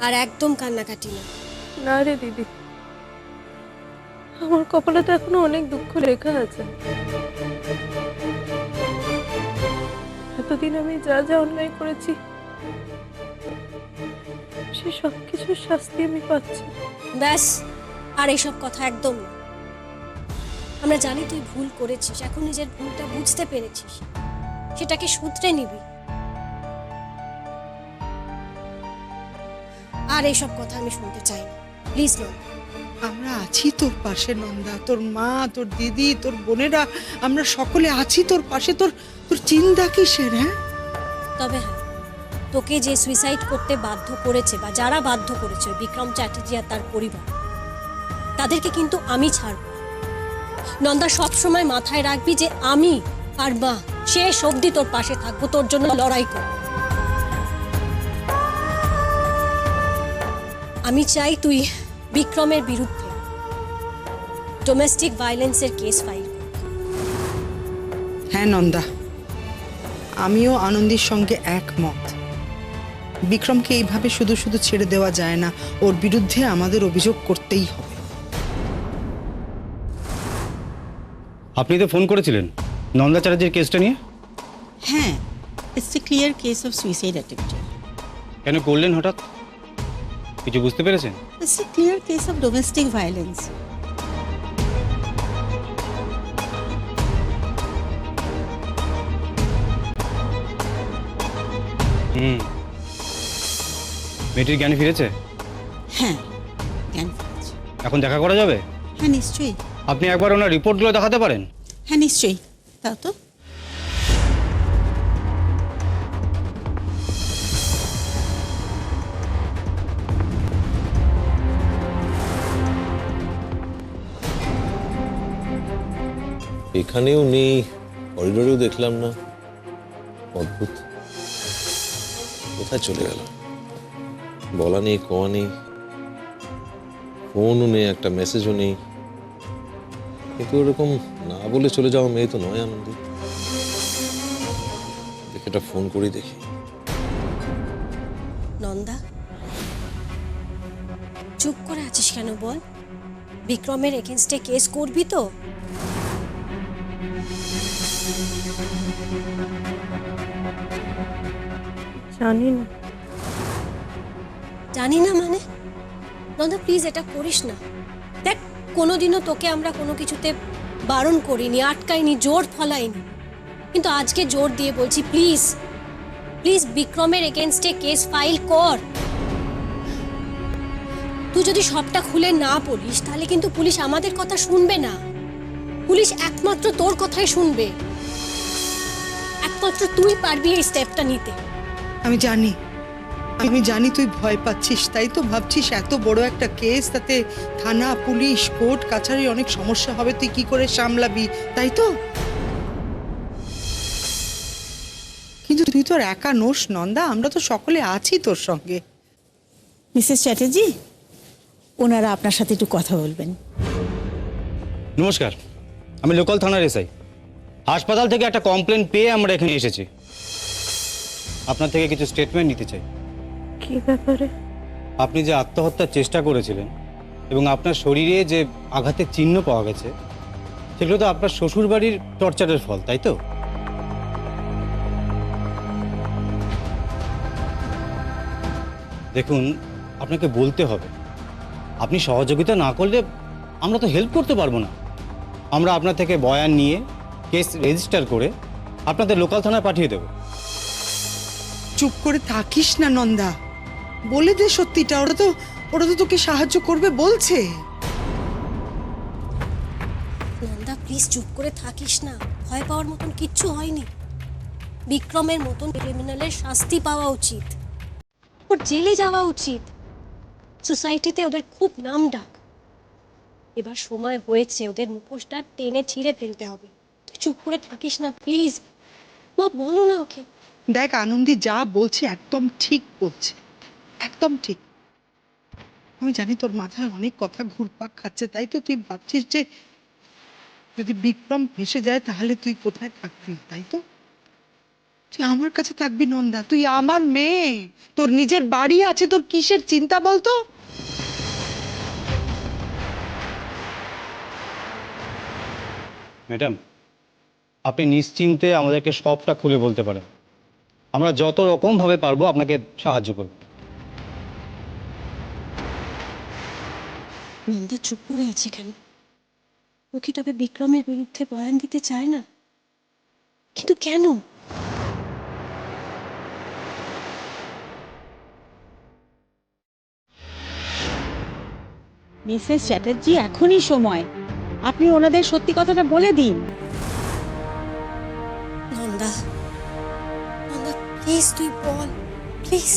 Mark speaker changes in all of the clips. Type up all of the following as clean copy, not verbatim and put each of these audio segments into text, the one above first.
Speaker 1: আর একদম কান্নাকাটি না।
Speaker 2: না রে দিদি, আমার কপালে তো এখনো অনেক দুঃখ লেখা আছে। এতদিন আমি যা যা অন্যায় করেছি সে সবকিছুর শাস্তি আমি পাচ্ছি।
Speaker 1: ব্যাস, আর এইসব কথা একদম না। আমরা জানি তুই ভুল করেছিস, এখন নিজের ভুলটা বুঝতে পেরেছিস, সেটাকে শুধরে নিবি। আর এইসব কথা আমি শুনতে চাই না, প্লিজ না।
Speaker 3: আমরা আছি তোর পাশে নন্দা, তোর মা, তোর দিদি, তোর বোনেরা, আমরা সকলে আছি তোর পাশে। তোর তোর চিন্তা কিসের? হ্যাঁ,
Speaker 1: তবে হ্যাঁ, তোকে যে সুইসাইড করতে বাধ্য করেছে বা যারা বাধ্য করেছে, ওই বিক্রম চ্যাটার্জি আর তার পরিবার, তাদেরকে কিন্তু আমি ছাড়ব। নন্দা, সব সময় মাথায় রাখবি যে আমি আর মা শেষ অবধি তোর পাশে থাকবো, তোর জন্য লড়াই করব। আমি চাই তুই বিক্রমের বিরুদ্ধে ডোমেস্টিক ভায়োলেন্সের কেস ফাইল কর।
Speaker 3: হ্যাঁ নন্দা, আমিও আনন্দের সঙ্গে একমত। বিক্রমকে এইভাবে শুধু শুধু ছেড়ে দেওয়া যায় না, ওর বিরুদ্ধে আমাদের অভিযোগ করতেই হবে।
Speaker 4: আপনি তো ফোন করেছিলেন নন্দা চ্যাটার্জির কেসটা নিয়ে।
Speaker 5: হ্যাঁ, it's a clear case of suicide attempt.
Speaker 4: কেন করলেন হঠাৎ? কিছু বুঝতে পেরেছেন?
Speaker 5: It's a clear case of domestic violence.
Speaker 4: মেয়েটির জ্ঞান ফিরেছে?
Speaker 5: হ্যাঁ, জ্ঞান ফিরেছে।
Speaker 4: এখন দেখা করা যাবে?
Speaker 5: হ্যাঁ নিশ্চয়ই।
Speaker 4: আপনি একবার ওনার রিপোর্টগুলো দেখাতে পারেন?
Speaker 5: হ্যাঁ নিশ্চয়ই, তাও তো।
Speaker 6: এখানেও নেই, করিডোরেও দেখলাম না। অদ্ভুত, কোথায় চলে গেল? বলা নেই, কওয়া নেই, ফোনও নেই, একটা মেসেজও নেই। কিন্তু ওরকম না বলে চলে যাওয়া মেয়ে তো নয় আনন্দী। দেখে একটা ফোন করি দেখি।
Speaker 1: নন্দা, চুপ করে আছিস কেন বল? বিক্রমের এগেনস্টে কেস করবি তো?
Speaker 2: জানি না।
Speaker 1: জানি না মানে? নন্দা প্লিজ এটা করিস না। দেখ, কোনোদিনও তোকে আমরা কোনো কিছুতে বারণ করিনি, আটকাইনি, জোর ফলাইনি, কিন্তু আজকে জোর দিয়ে বলছি প্লিজ প্লিজ বিক্রমের এগেনস্টে কেস ফাইল কর। তুই যদি সবটা খুলে না বলিস তাহলে কিন্তু পুলিশ আমাদের কথা শুনবে না। পুলিশ একমাত্র তোর কথাই শুনবে। একমাত্র তুই পারবি এই স্টেপটা নিতে।
Speaker 3: আমি জানি তুই ভয় পাচ্ছিস, তাই তো ভাবছিস এত বড় একটা কেস, তাতে থানা, পুলিশ, কোর্ট কাছারি অনেক সমস্যা হবে, তুই কি করে সামলাবি, তাই তো? কিন্তু তুই তোর একা নোস নন্দা, আমরা তো সকলে আছি তোর সঙ্গে।
Speaker 5: মিসেস চ্যাটার্জি, ওনারা আপনার সাথে একটু কথা বলবেন।
Speaker 4: নমস্কার, আমি লোকাল থানার এসআই। হাসপাতাল থেকে একটা কমপ্লেন পেয়ে আমরা এখানে এসেছি। আপনার থেকে কিছু স্টেটমেন্ট নিতে চাই।
Speaker 2: কি ব্যাপারে?
Speaker 4: আপনি যে আত্মহত্যার চেষ্টা করেছিলেন এবং আপনার শরীরে যে আঘাতের চিহ্ন পাওয়া গেছে, সেগুলো তো আপনার শ্বশুর বাড়ির টর্চারের ফল, তাই তো? দেখুন, আপনাকে বলতে হবে, আপনি সহযোগিতা না করলে আমরা তো হেল্প করতে পারবো না। আমরা আপনার থেকে বয়ান নিয়ে কেস রেজিস্টার করে আপনাদের লোকাল থানায় পাঠিয়ে দেব।
Speaker 3: চুপ করে থাকিস না নন্দা, বলে দে সত্যিটা। ওরা তো তোকে সাহায্য করবে বলছে।
Speaker 1: নন্দা প্লিজ চুপ করে থাকিস না, ভয় পাওয়ার মতন কিচ্ছু হয়নি। বিক্রমের মতন ক্রিমিনালের শাস্তি পাওয়া উচিত, ওর জেলে যাওয়া উচিত। সোসাইটিতে ওদের খুব নাম ডাক। এবার সময় হয়েছে ওদের মুখোশটা টেনে ছিঁড়ে ফেলতে হবে। তুই চুপ করে থাকিস না প্লিজ। মা বলো না ওকে।
Speaker 3: দেখ আনন্দী যা বলছে একদম ঠিক বলছে, একদম ঠিক। আমি জানি তোর মাথায় অনেক কথা ঘুরপাক খাচ্ছে, তাই তো তুই ভাবছিস যে যদি বিক্রম ভেসে যায় তাহলে তুই কোথায় থাকবি, তাই তো? তুই আমার কাছে থাকবি নন্দা, তুই আমার মেয়ে, তোর নিজের বাড়ি আছে, তোর কিসের চিন্তা বলতো?
Speaker 4: ম্যাডাম, আপনি নিশ্চিন্তে আমাদেরকে সবটা খুলে বলতে পারেন। আমরা যত রকমভাবে পারবো আপনাকে সাহায্য করব।
Speaker 1: নন্দা চুপ করে আছে কেন? ও কি তবে বিক্রমের বিরুদ্ধে বয়ান দিতে চায় না? কিন্তু কেন?
Speaker 5: মিসেস চ্যাটার্জি, এখনই সময়, আপনি ওনাদের সত্যি কথাটা বলে দিন।
Speaker 1: নন্দা, নন্দা প্লিজ তুই বল, প্লিজ।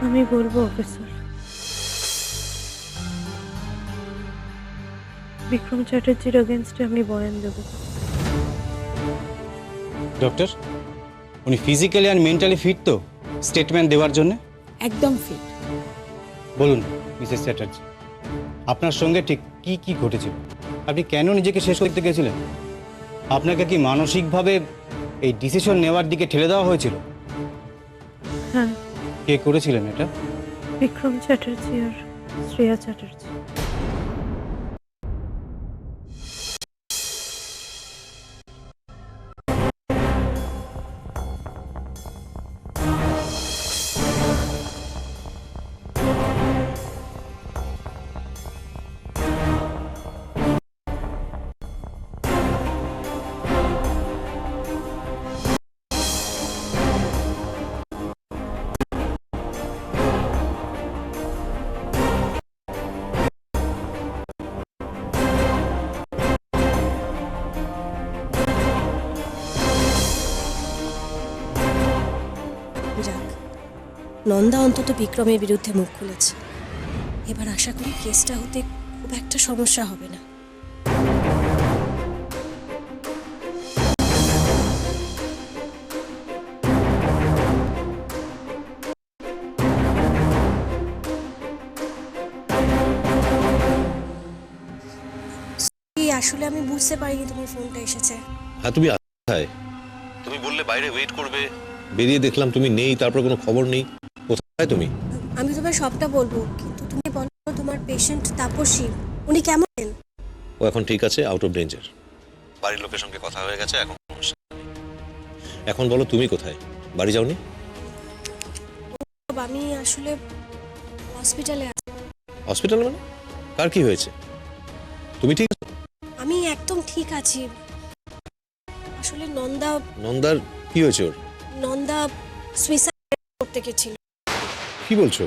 Speaker 2: আমি বলবো অফিসার, বিক্রম চ্যাটার্জির এগেনস্টে আমি বয়ান দেব।
Speaker 4: ডক্টর, উনি ফিজিক্যালি আর মেন্টালি ফিট তো স্টেটমেন্ট দেওয়ার জন্য?
Speaker 5: একদম ফিট।
Speaker 4: বলুন মিসেস চ্যাটার্জি, আপনার সঙ্গে ঠিক কি কি ঘটেছিল? আপনি কেন নিজেকে শেষ করতে গেছিলেন? আপনাকে কি মানসিকভাবে এই ডিসিশন নেওয়ার দিকে ঠেলে দেওয়া হয়েছিল?
Speaker 2: হ্যাঁ,
Speaker 4: কে করেছিলেন এটা?
Speaker 2: বিক্রম চ্যাটার্জি আর শ্রেয়া চ্যাটার্জি।
Speaker 1: যাক, নন্দা অন্তত বিক্রমের বিরুদ্ধে মুখ খুলেছে। এবার আশা করি কেসটা হতে খুব একটা সমস্যা হবে না। আসলে আমি বুঝতে পারিনি তোমার ফোনটা এসেছে।
Speaker 6: হ্যাঁ, তুমি কোথায়? তুমি বললে বাইরে ওয়েট করবে, বেরিয়ে দেখলাম তুমি নেই, তারপর কোনো খবর নেই। কোথায় তুমি?
Speaker 1: আমি তোমায় সবটা বলবো, কিন্তু তুমি বলো তোমার পেশেন্ট তাপসী, উনি কেমন আছেন?
Speaker 6: ও এখন ঠিক আছে, আউট অফ ডেঞ্জার। বাড়ির লোকের সঙ্গে কথা হয়ে গেছে, এখন সমস্যা নেই। এখন বলো তুমি কোথায়? বাড়ি যাওনি?
Speaker 1: আমি আসলে হসপিটালে আছি।
Speaker 6: হসপিটাল মানে? কার কি হয়েছে? তুমি ঠিক আছো?
Speaker 1: আমি একদম ঠিক আছি। আসলে
Speaker 6: নন্দার কি হয়েছে? ওর
Speaker 1: নন্দা সুইসাইড করতে গেছিল।
Speaker 6: কি বলছো?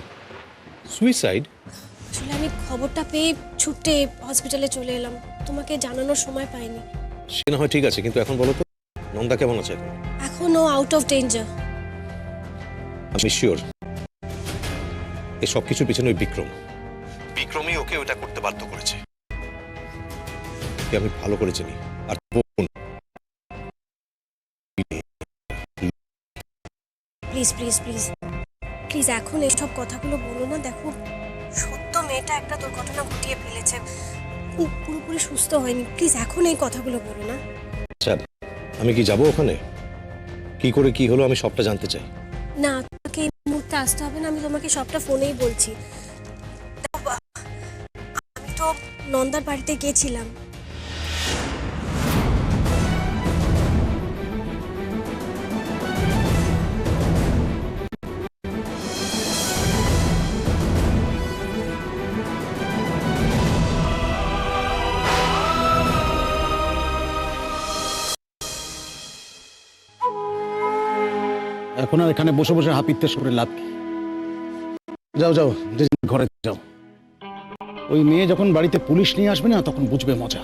Speaker 6: সুইসাইড?
Speaker 1: আসলে আমি খবরটা পেয়ে ছুটে হসপিটালে চলে এলাম, তোমাকে জানানোর সময় পাইনি।
Speaker 6: সে না হয় ঠিক আছে, কিন্তু এখন বলো তো নন্দা কেমন আছে এখন?
Speaker 1: এখনো আউট অফ ডেঞ্জার।
Speaker 6: আমি শিওর এই সব কিছুর পিছনে ওই বিক্রমই ওকে ওটা করতে বাধ্য করেছে। ওকে আমি ভালো করে চিনি। আর বোন,
Speaker 1: প্লিজ প্লিজ প্লিজ প্লিজ এখন এইসব কথাগুলো বলো না। দেখো, সত্য মেয়েটা একটা দুর্ঘটনা ঘটিয়ে ফেলেছে, পুরোপুরি সুস্থ হয়নি। প্লিজ এখন এই কথাগুলো বলো না।
Speaker 6: আচ্ছা, আমি কি যাব ওখানে? কি করে কি হলো আমি সবটা জানতে চাই।
Speaker 1: না, তোমাকে এই মুহূর্তে আসতে হবে না, আমি তোমাকে সবটা ফোনেই বলছি। আমি তো নন্দার বাড়িতে গেছিলাম।
Speaker 7: এখন আর এখানে বসে বসে হাপিত্তেশ করে লাভ কি? যাও যাও, যে যার ঘরে যাও। ওই মেয়ে যখন বাড়িতে পুলিশ নিয়ে আসবে না, তখন বুঝবে মজা।